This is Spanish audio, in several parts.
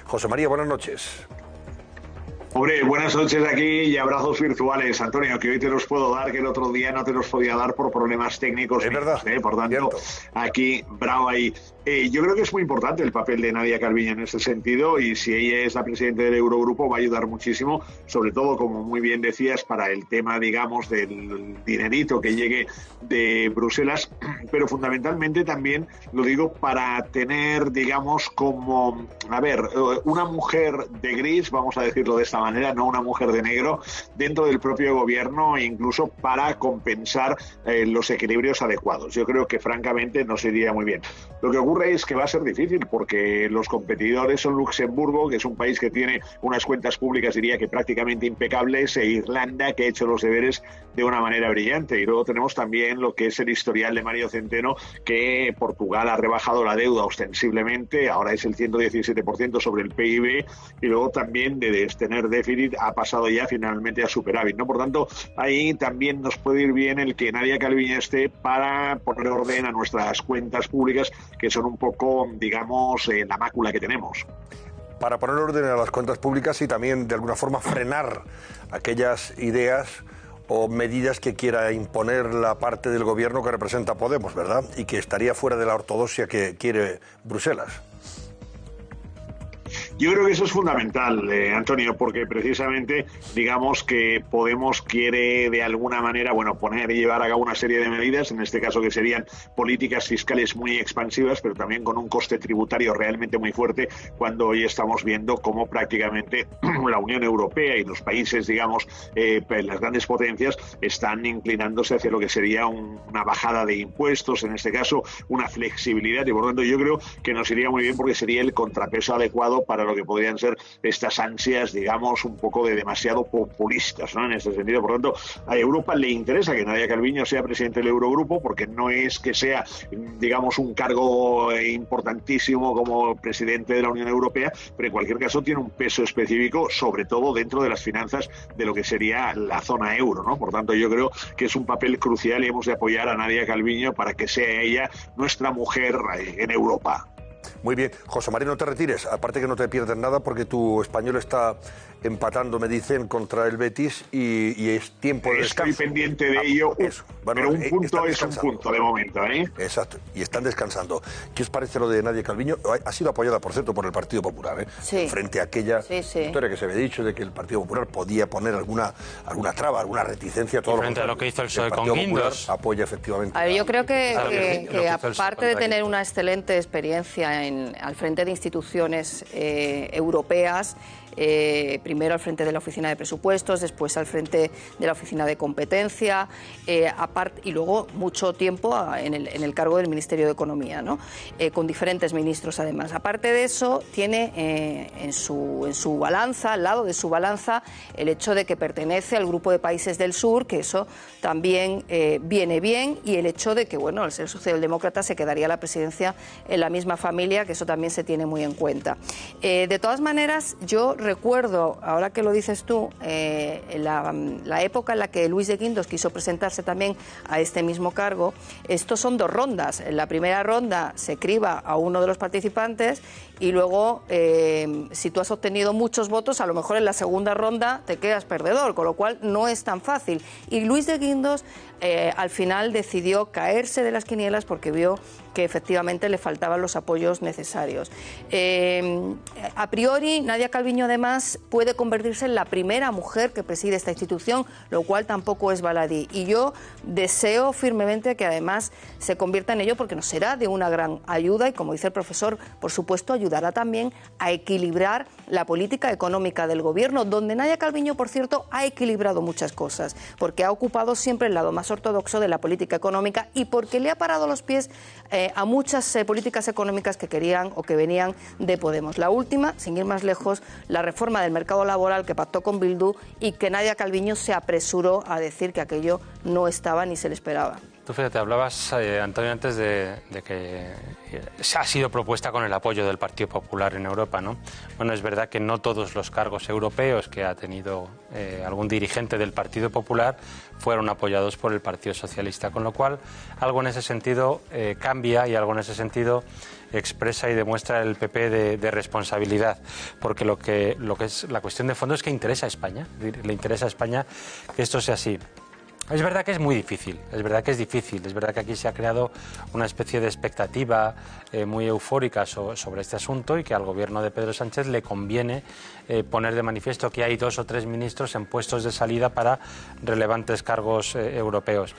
José María, buenas noches. Hombre, buenas noches aquí y abrazos virtuales, Antonio, que hoy te los puedo dar, que el otro día no te los podía dar por problemas técnicos. Es verdad. Por tanto, aquí, bravo ahí. Yo creo que es muy importante el papel de Nadia Calviño en este sentido, y si ella es la presidenta del Eurogrupo va a ayudar muchísimo, sobre todo, como muy bien decías, para el tema, digamos, del dinerito que llegue de Bruselas, pero fundamentalmente también, lo digo, para tener, digamos, como, una mujer de gris, vamos a decirlo de esta manera, no una mujer de negro, dentro del propio gobierno, e incluso para compensar los equilibrios adecuados. Yo creo que francamente nos iría muy bien. Lo que ocurre es que va a ser difícil porque los competidores son Luxemburgo, que es un país que tiene unas cuentas públicas, diría que prácticamente impecables, e Irlanda, que ha hecho los deberes de una manera brillante. Y luego tenemos también lo que es el historial de Mario Centeno, que Portugal ha rebajado la deuda ostensiblemente, ahora es el 117% sobre el PIB, y luego también de tener déficit ha pasado ya finalmente a superávit, ¿no? Por tanto, ahí también nos puede ir bien el que Nadia Calviño esté para poner orden a nuestras cuentas públicas, que son un poco, digamos, la mácula que tenemos. Para poner orden a las cuentas públicas y también, de alguna forma, frenar aquellas ideas o medidas que quiera imponer la parte del gobierno que representa Podemos, ¿verdad? Y que estaría fuera de la ortodoxia que quiere Bruselas. Yo creo que eso es fundamental, Antonio, porque precisamente, digamos que Podemos quiere de alguna manera, poner y llevar a cabo una serie de medidas, en este caso que serían políticas fiscales muy expansivas, pero también con un coste tributario realmente muy fuerte, cuando hoy estamos viendo cómo prácticamente la Unión Europea y los países, digamos, las grandes potencias, están inclinándose hacia lo que sería una bajada de impuestos, en este caso una flexibilidad, y por lo tanto yo creo que nos iría muy bien porque sería el contrapeso adecuado para lo que podrían ser estas ansias, digamos, un poco de demasiado populistas, ¿no? En este sentido, por lo tanto, a Europa le interesa que Nadia Calviño sea presidente del Eurogrupo, porque no es que sea, digamos, un cargo importantísimo como presidente de la Unión Europea, pero en cualquier caso tiene un peso específico, sobre todo dentro de las finanzas de lo que sería la zona euro, ¿no? Por tanto, yo creo que es un papel crucial y hemos de apoyar a Nadia Calviño para que sea ella nuestra mujer en Europa. Muy bien. José María, no te retires, aparte que no te pierdes nada porque tu Español está empatando, me dicen, contra el Betis y es tiempo de descanso. Estoy pendiente de ello, eso. Pero un punto es un punto de momento, ¿eh? Exacto, y están descansando. ¿Qué os parece lo de Nadia Calviño? Ha sido apoyada, por cierto, por el Partido Popular, ¿eh? Sí. Frente a aquella historia que se había dicho de que el Partido Popular podía poner alguna traba, alguna reticencia. Todo frente a lo que hizo el PSOE con Guindos. Apoya efectivamente. A ver, yo creo que aparte de tener una excelente experiencia al frente de instituciones europeas, primero al frente de la Oficina de Presupuestos, después al frente de la Oficina de Competencia, y luego mucho tiempo en el cargo del Ministerio de Economía, ¿no? Con diferentes ministros además. Aparte de eso, tiene en su balanza, al lado de su balanza, el hecho de que pertenece al grupo de países del sur, que eso también viene bien, y el hecho de que, al ser socialdemócrata se quedaría la presidencia en la misma familia, que eso también se tiene muy en cuenta. De todas maneras, yo recuerdo, ahora que lo dices tú, la época en la que Luis de Guindos quiso presentarse también a este mismo cargo. Estos son 2 rondas. En la primera ronda se criba a uno de los participantes y luego, si tú has obtenido muchos votos, a lo mejor en la segunda ronda te quedas perdedor, con lo cual no es tan fácil. Y Luis de Guindos al final decidió caerse de las quinielas porque vio que efectivamente le faltaban los apoyos necesarios. A priori, Nadia Calviño además puede convertirse en la primera mujer que preside esta institución, lo cual tampoco es baladí. Y yo deseo firmemente que además se convierta en ello porque nos será de una gran ayuda y, como dice el profesor, por supuesto ayudará también a equilibrar la política económica del gobierno, donde Nadia Calviño, por cierto, ha equilibrado muchas cosas, porque ha ocupado siempre el lado más ortodoxo de la política económica y porque le ha parado los pies a muchas políticas económicas que querían o que venían de Podemos. La última, sin ir más lejos, la reforma del mercado laboral que pactó con Bildu y que Nadia Calviño se apresuró a decir que aquello no estaba ni se le esperaba. Tú fíjate, hablabas, Antonio, antes de que ha sido propuesta con el apoyo del Partido Popular en Europa, ¿no? Bueno, es verdad que no todos los cargos europeos que ha tenido algún dirigente del Partido Popular fueron apoyados por el Partido Socialista, con lo cual algo en ese sentido cambia y algo en ese sentido expresa y demuestra el PP de responsabilidad, porque lo que es la cuestión de fondo es que interesa a España, le interesa a España que esto sea así. Es verdad que es muy difícil, es verdad que es difícil, es verdad que aquí se ha creado una especie de expectativa muy eufórica sobre este asunto y que al gobierno de Pedro Sánchez le conviene poner de manifiesto que hay 2 o 3 ministros en puestos de salida para relevantes cargos europeos.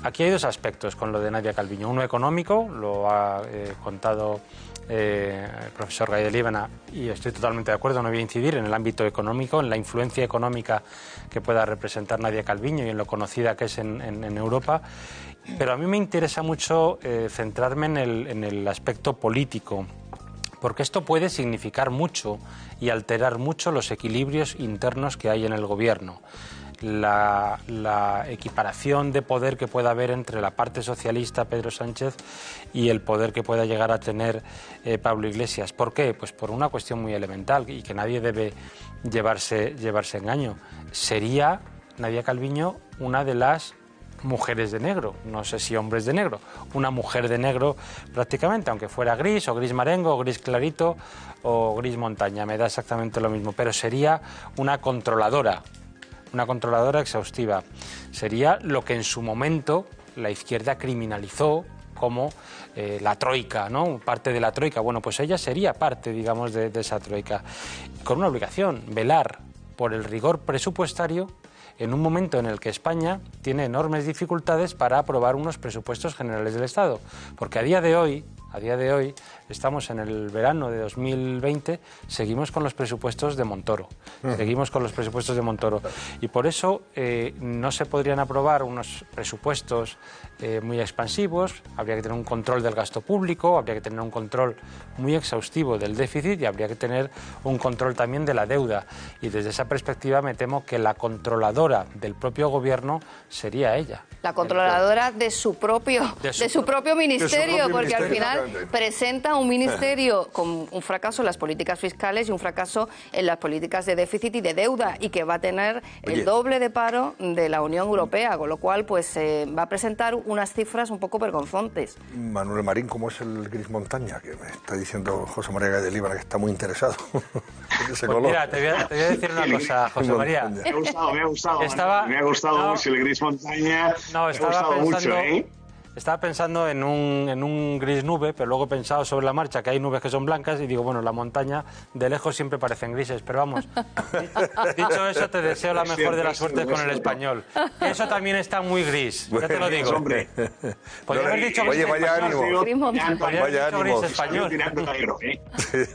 Aquí hay 2 aspectos con lo de Nadia Calviño. Uno económico, lo ha contado el profesor Gay de Líbana, y estoy totalmente de acuerdo, no voy a incidir en el ámbito económico, en la influencia económica que pueda representar Nadia Calviño y en lo conocida que es en Europa, pero a mí me interesa mucho centrarme en el aspecto político, porque esto puede significar mucho y alterar mucho los equilibrios internos que hay en el gobierno. La equiparación de poder que pueda haber entre la parte socialista, Pedro Sánchez, y el poder que pueda llegar a tener Pablo Iglesias. ¿Por qué? Pues por una cuestión muy elemental y que nadie debe llevarse engaño. Sería Nadia Calviño una de las mujeres de negro, no sé si hombres de negro, una mujer de negro prácticamente, aunque fuera gris o gris marengo o gris clarito o gris montaña, me da exactamente lo mismo, pero sería una controladora exhaustiva. Sería lo que en su momento la izquierda criminalizó como la troika, ¿no? Parte de la troika. Bueno, pues ella sería parte, digamos, de esa troika, con una obligación, velar por el rigor presupuestario en un momento en el que España tiene enormes dificultades para aprobar unos presupuestos generales del Estado, porque a día de hoy estamos en el verano de 2020, seguimos con los presupuestos de Montoro, y por eso no se podrían aprobar unos presupuestos muy expansivos. Habría que tener un control del gasto público, habría que tener un control muy exhaustivo del déficit y habría que tener un control también de la deuda, y desde esa perspectiva me temo que la controladora del propio gobierno sería ella. La controladora de su propio ministerio, porque al final presenta un ministerio con un fracaso en las políticas fiscales y un fracaso en las políticas de déficit y de deuda, y que va a tener el doble de paro de la Unión Europea, con lo cual pues va a presentar unas cifras un poco vergonzantes. Manuel Marín, ¿cómo es el gris montaña? Que me está diciendo José María Gay de Líbana que está muy interesado. Pues mira, te voy a decir una cosa, José María. Me ha gustado mucho el gris montaña. No, estaba pensando en un gris nube, pero luego he pensado sobre la marcha que hay nubes que son blancas y digo, bueno, la montaña de lejos siempre parecen grises, pero vamos, dicho eso, te deseo la mejor de las suertes con el español. Eso también está muy gris, ya te lo digo. Podría haber dicho gris español.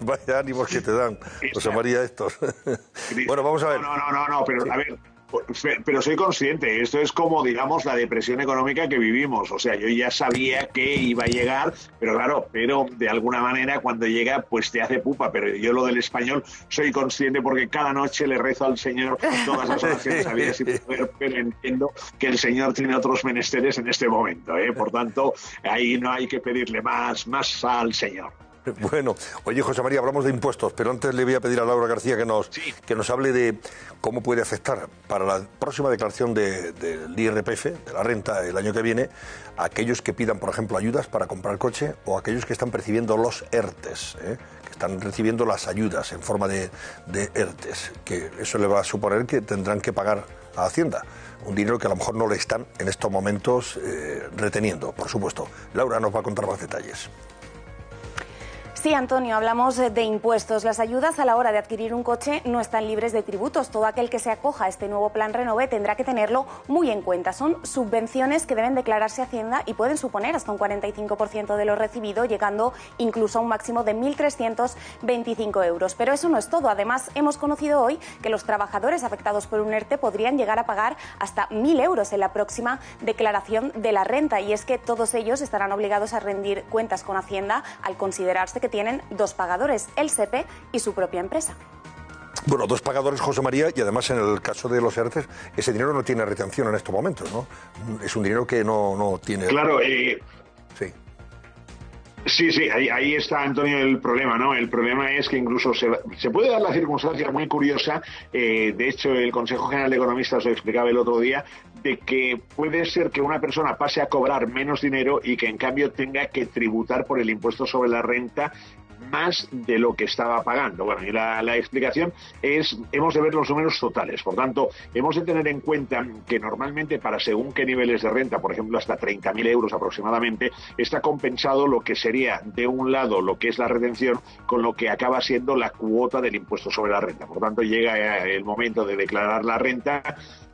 Vaya ánimos que te dan, José María, estos. Bueno, vamos a ver. No, pero a ver. Pero soy consciente, esto es como, digamos, la depresión económica que vivimos. O sea, yo ya sabía que iba a llegar, pero de alguna manera cuando llega, pues te hace pupa. Pero yo lo del español soy consciente porque cada noche le rezo al Señor todas las oraciones habidas y por haber, pero entiendo que el Señor tiene otros menesteres en este momento, ¿eh? Por tanto, ahí no hay que pedirle más al Señor. Bueno, oye, José María, hablamos de impuestos, pero antes le voy a pedir a Laura García que nos hable de cómo puede afectar para la próxima declaración del IRPF, de la renta, el año que viene, a aquellos que pidan, por ejemplo, ayudas para comprar coche o a aquellos que están percibiendo los ERTES, que están recibiendo las ayudas en forma de ERTES, que eso le va a suponer que tendrán que pagar a Hacienda un dinero que a lo mejor no le están en estos momentos reteniendo, por supuesto. Laura nos va a contar más detalles. Sí, Antonio, hablamos de impuestos. Las ayudas a la hora de adquirir un coche no están libres de tributos. Todo aquel que se acoja a este nuevo plan Renove tendrá que tenerlo muy en cuenta. Son subvenciones que deben declararse a Hacienda y pueden suponer hasta un 45% de lo recibido, llegando incluso a un máximo de 1.325 euros. Pero eso no es todo. Además, hemos conocido hoy que los trabajadores afectados por un ERTE podrían llegar a pagar hasta 1.000 euros en la próxima declaración de la renta. Y es que todos ellos estarán obligados a rendir cuentas con Hacienda al considerarse que tienen 2 pagadores, el SEPE y su propia empresa. Bueno, 2 pagadores, José María, y además en el caso de los ERTES, ese dinero no tiene retención en estos momentos, ¿no? Es un dinero que no tiene... Claro, sí. Sí, ahí está, Antonio, el problema, ¿no? El problema es que incluso se puede dar la circunstancia muy curiosa, de hecho el Consejo General de Economistas lo explicaba el otro día, de que puede ser que una persona pase a cobrar menos dinero y que en cambio tenga que tributar por el impuesto sobre la renta más de lo que estaba pagando. Bueno, y la explicación es, hemos de ver los números totales. Por tanto, hemos de tener en cuenta que normalmente para según qué niveles de renta, por ejemplo, hasta 30.000 euros aproximadamente, está compensado lo que sería, de un lado, lo que es la retención, con lo que acaba siendo la cuota del impuesto sobre la renta. Por tanto, llega el momento de declarar la renta.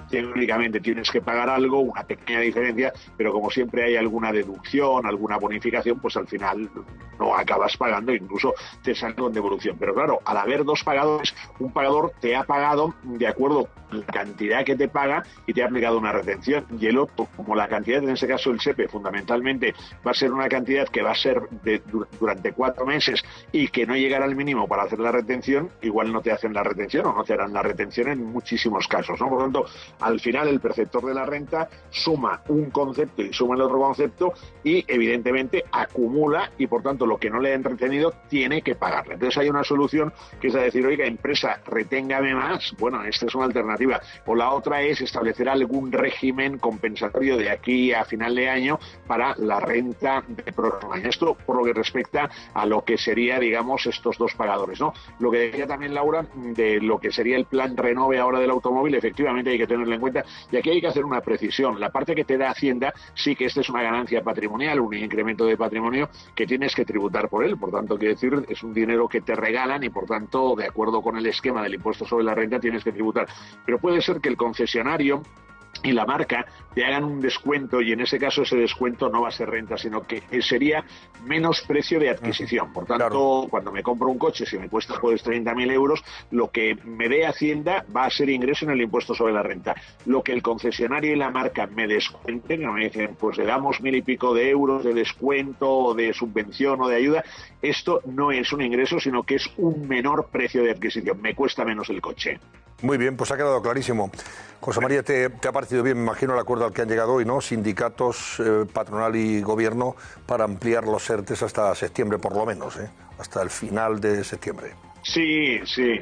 Teóricamente tienes que pagar algo, una pequeña diferencia, pero como siempre hay alguna deducción, alguna bonificación, pues al final no acabas pagando, incluso te sale con devolución. Pero claro, al haber dos pagadores, un pagador te ha pagado de acuerdo con la cantidad que te paga y te ha aplicado una retención, y el otro, como la cantidad, en este caso el SEPE, fundamentalmente va a ser una cantidad que va a ser durante 4 meses y que no llegará al mínimo para hacer la retención, igual no te hacen la retención o no te harán la retención en muchísimos casos, ¿no? Por lo tanto, al final el perceptor de la renta suma un concepto y suma el otro concepto y evidentemente acumula, y por tanto lo que no le han retenido tiene que pagarle. Entonces hay una solución que es a decir, oiga, empresa, reténgame más. Bueno, esta es una alternativa. O la otra es establecer algún régimen compensatorio de aquí a final de año para la renta de próximo año. Esto por lo que respecta a lo que sería, digamos, estos dos pagadores, ¿no? Lo que decía también Laura de lo que sería el plan Renove ahora del automóvil, efectivamente hay que tenerlo en cuenta, y aquí hay que hacer una precisión. La parte que te da Hacienda, sí que esta es una ganancia patrimonial, un incremento de patrimonio que tienes que tributar por él. Por tanto, quiere decir, es un dinero que te regalan y por tanto, de acuerdo con el esquema del impuesto sobre la renta, tienes que tributar. Pero puede ser que el concesionario y la marca te hagan un descuento, y en ese caso ese descuento no va a ser renta, sino que sería menos precio de adquisición. Por tanto, claro, cuando me compro un coche, si me cuesta pues 30.000 euros, lo que me dé Hacienda va a ser ingreso en el impuesto sobre la renta. Lo que el concesionario y la marca me descuenten, que me dicen, pues le damos 1.000 y pico de euros de descuento, o de subvención o de ayuda, esto no es un ingreso, sino que es un menor precio de adquisición. Me cuesta menos el coche. Muy bien, pues ha quedado clarísimo. José María, ¿te ha parecido bien, me imagino, el acuerdo al que han llegado hoy, ¿no? Sindicatos, patronal y gobierno, para ampliar los ERTES hasta septiembre, por lo menos, hasta el final de septiembre. Sí, sí.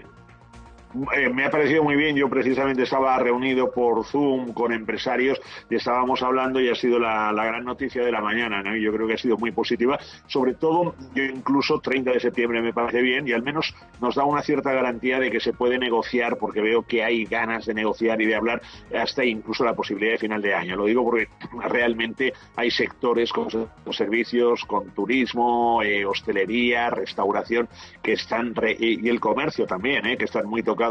Me ha parecido muy bien. Yo precisamente estaba reunido por Zoom con empresarios y estábamos hablando, y ha sido la gran noticia de la mañana, ¿no? Yo creo que ha sido muy positiva. Sobre todo, yo incluso 30 de septiembre me parece bien, y al menos nos da una cierta garantía de que se puede negociar, porque veo que hay ganas de negociar y de hablar, hasta incluso la posibilidad de final de año. Lo digo porque realmente hay sectores con servicios, con turismo, hostelería, restauración, que están, y el comercio también, que están muy tocados,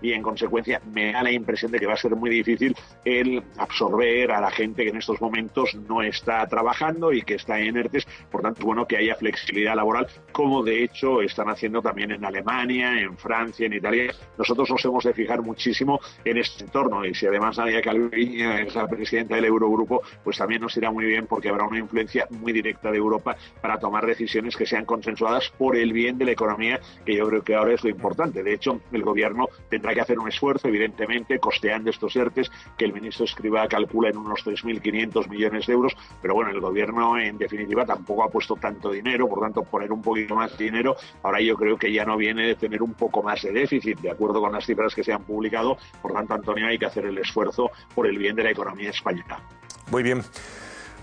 y en consecuencia me da la impresión de que va a ser muy difícil el absorber a la gente que en estos momentos no está trabajando y que está en ERTES. Por tanto, bueno, que haya flexibilidad laboral, como de hecho están haciendo también en Alemania, en Francia, en Italia. Nosotros nos hemos de fijar muchísimo en este entorno, y si además Nadia Calviño es la presidenta del Eurogrupo, pues también nos irá muy bien, porque habrá una influencia muy directa de Europa para tomar decisiones que sean consensuadas por el bien de la economía, que yo creo que ahora es lo importante. De hecho, el gobierno tendrá que hacer un esfuerzo, evidentemente, costeando estos ERTES, que el ministro Escrivá calcula en unos 3.500 millones de euros, pero bueno, el gobierno en definitiva tampoco ha puesto tanto dinero. Por tanto, poner un poquito más de dinero, ahora yo creo que ya no viene de tener un poco más de déficit, de acuerdo con las cifras que se han publicado. Por tanto, Antonio, hay que hacer el esfuerzo por el bien de la economía española. Muy bien.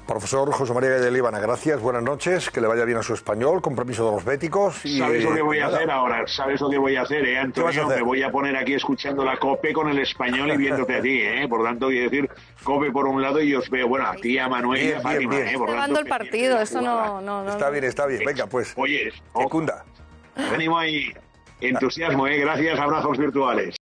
Profesor José María de Líbana, gracias, buenas noches, que le vaya bien a su español, con permiso de los béticos. Y, ¿sabes lo que voy a hacer ahora? ¿Sabes lo que voy a hacer, Antonio? Me voy a poner aquí escuchando la COPE con el español y viéndote a ti, Por tanto, voy a decir COPE por un lado y os veo, bueno, a ti, a Manuel y a Fátima, Por tanto, el partido, eso no. Está bien, venga, pues. Oye, que cunda. Ánimo ahí, entusiasmo, gracias, abrazos virtuales.